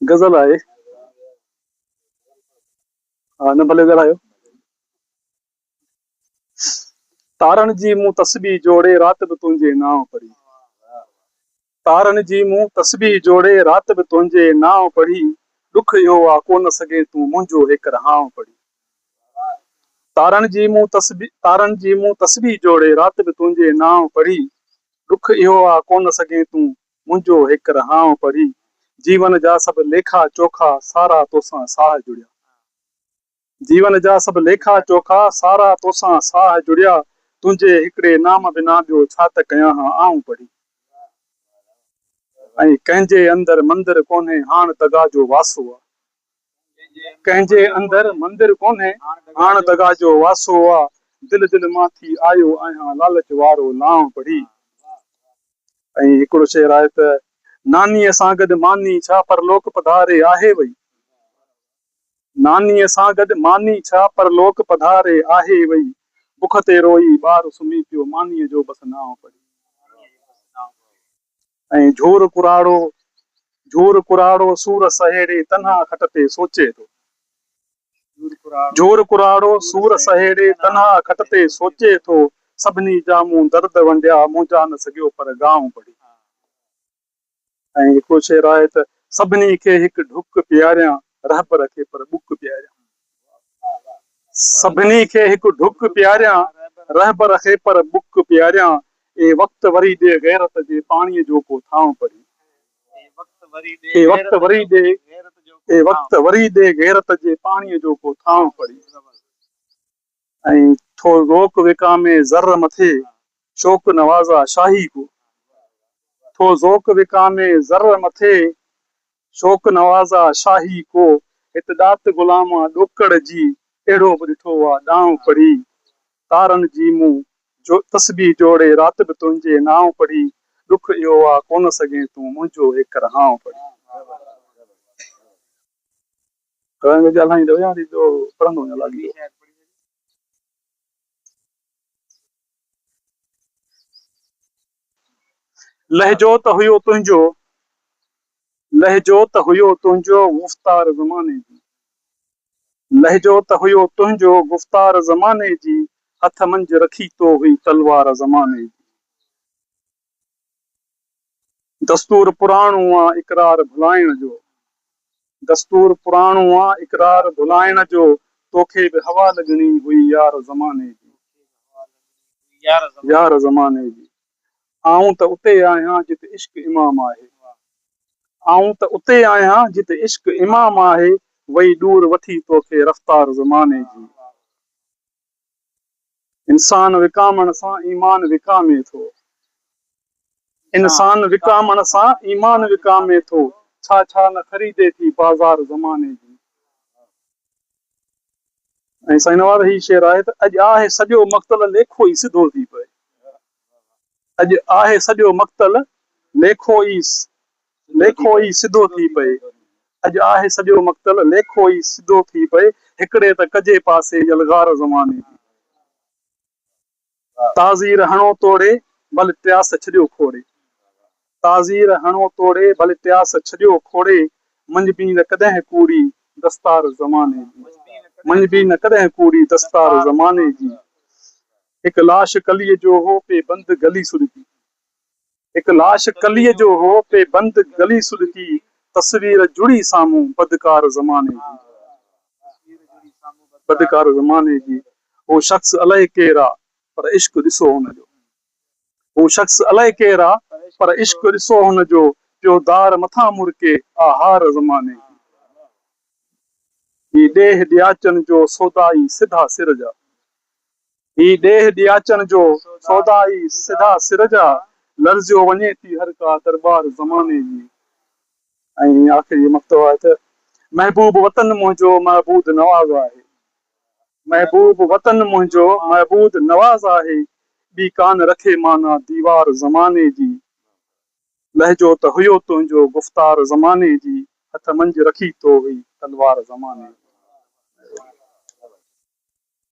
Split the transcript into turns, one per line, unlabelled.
गज़ल आहे। हा न भले ॻाल्हायो। तारनि जी मूं तस्बीह जोड़े राति बि तुंहिंजे नाम पढ़ी। तारनि जी मूं तस्बीह जोड़े राति बि तुंहिंजे नाम पढ़ी। ॾुख इहो आहे कोन सघे तूं मुंहिंजो हिकु रहाव पढ़ी। तारनि जी मूं तस्बीह जोड़े राति बि तुंहिंजे नाम पढ़ी। ॾुख इहो आहे कोन सघे तूं मुंहिंजो हिकु रहाव पढ़ी। जीवन जा सभु लेखा चोखा सारा तोसां साह जुड़िया। जीवन जा सभु लेखा चोखा सारा तोसां साह जुड़िया। तुंहिंजे हिकिड़े नाम बिना ॿियो छा त कयां हा आऊं पढ़ी। ऐं कंहिंजे अंदरि मंदिर कोन्हे हाण दगा जो वासो आहे। कंहिंजे अंदरि मंदिर कोन्हे हाण दगा जो वासो आहे। दिल दिल मां थी आयो आहियां लालच वारो नाम पढ़ी। ऐं हिकिड़ो शेर आहे त नानीअ सां गॾु मानी छा परलोक पधारे आहे वई। नानीअ सां गॾु मानी छा परलोक पधारे आहे वई। बुख ते रोई ॿार सुम्ही पियो मानीअ जो बसि नाम पढ़ी। ऐं झूर कुराड़ो सूर सहेड़े तन्हा खट ते सोचे थो। झूर कुराड़ो सूर सहेड़े तन्हा खट ते सोचे थो। सभिनी जा मूं दर्द वंडिया मुंहिंजा न सघियो पर गांव पढ़ी। ऐं हिकिड़ो शेर आहे त सभिनी खे हिकु ढुक पियारियां रहबर खे पर बुक पियारियां। सभिनी खे हिकु ढुक पियारियां रहबर खे पर बुक पियारियां। ए वक़्तु वरी ॾे गैरत जे पाणीअ जो को थांव पढ़ी। ए वक़्तु वरी ॾे गैरत जे पाणीअ जो को थांव पढ़ी। ऐं थो ज़ोक विकामे ज़र मथे शौक़ नवाज़ा शाही को। थो ज़ोक विकामे ज़र मथे शौक़ नवाज़ा शाही को। इतदात गुलामा ॾोकड़ जी अहिड़ो बि ॾिठो आहे ॾांव पढ़ी। तारनि जी मूं जो तस्बीह जोड़े राति बि तुंहिंजे नाव पढ़ी। ॾुख इहो आहे कोन सघे तूं मुंहिंजो हिकु रहाव पढ़ी। ॻाल्हाईंदो या पढ़ंदो या लाॻी। लहजो त हुयो तुंहिंजो गुफ़्तार ज़माने जी। लहजो त हुयो तुंहिंजो गुफ़्तार ज़माने जी। हथ मंझि रखी तो हुई तलवार ज़माने जी। दस्तूर पुराणो आहे इक़रार भुलाइण जो। दस्तूर पुराणो आहे इक़रार भुलाइण जो। तोखे बि हवा लॻणी हुई यार ज़माने जी। यार ज़माने जी। आऊं त उते आहियां जिते इश्क इमाम आहे। आऊं त उते आहियां जिते इश्क इमाम आहे। वई दूर वठी तोखे रफ़्तार ज़माने जी। इंसान विकामण सां ईमान विकामे थो। इंसान विकामण सां ईमान विकामे थो। छा छा न ख़रीदे थी बाज़ार ज़माने जी। ऐं साईं नवाज़ ही शेर आहे त अॼु आहे सॼो मक़्तल लेखो ई सिधो थी पए। अॼु आहे सॼो मक़्तल लेखो ई सिधो थी पए। अॼु आहे सॼो मक़्तल लेखो ई सिधो थी पए। हिकिड़े त कजे पासे यलगार ज़माने जी। ताज़ीर हणो तोड़े भल प्यास छॾियो खोड़े। ताज़ीर हणो तोड़े भल प्यास छॾियो खोड़े। मंझि न कॾहिं कूड़ी दस्तार ज़माने जी। मंझि न कॾहिं कूड़ी दस्तार ज़माने जी। हिकु लाश कलीअ जो हो पे बंदि गली सुलकी। हिकु लाश कलीअ जो हो पे बंदि गली सुलकी। तस्वीर जुड़ी साम्हूं बदकार ज़माने जी। बदकार ज़माने जी। हो शख़्स अलाए केरु आहे पर इश्क ॾिसो हुनजो। हू शख़्स अलाए केरु आहे पर इश्क ॾिसो हुनजो। जो दार मथां मुड़के आहार ज़माने जी। ही ॾेह ॾियाचनि जो सौदाई सिधा सिर जा। ही ॾेह ॾियाचनि जो सौदाई सिधा सिर जा। लर्ज़ियो वञे थी हर का दरबार ज़माने जी। ऐं आख़िरी मक़्तो आहे त महबूब वतन मुंहिंजो महबूद नवाज़ आहे। महबूब वतन मुंहिंजो महबूद नवाज़ आहे। ॿी कान रखे माना दीवार ज़माने जी। लहजो त हुयो तुंहिंजो गुफ़्तार ज़माने जी। हथ मंझि रखी तो हुई तलवार ज़माने जी।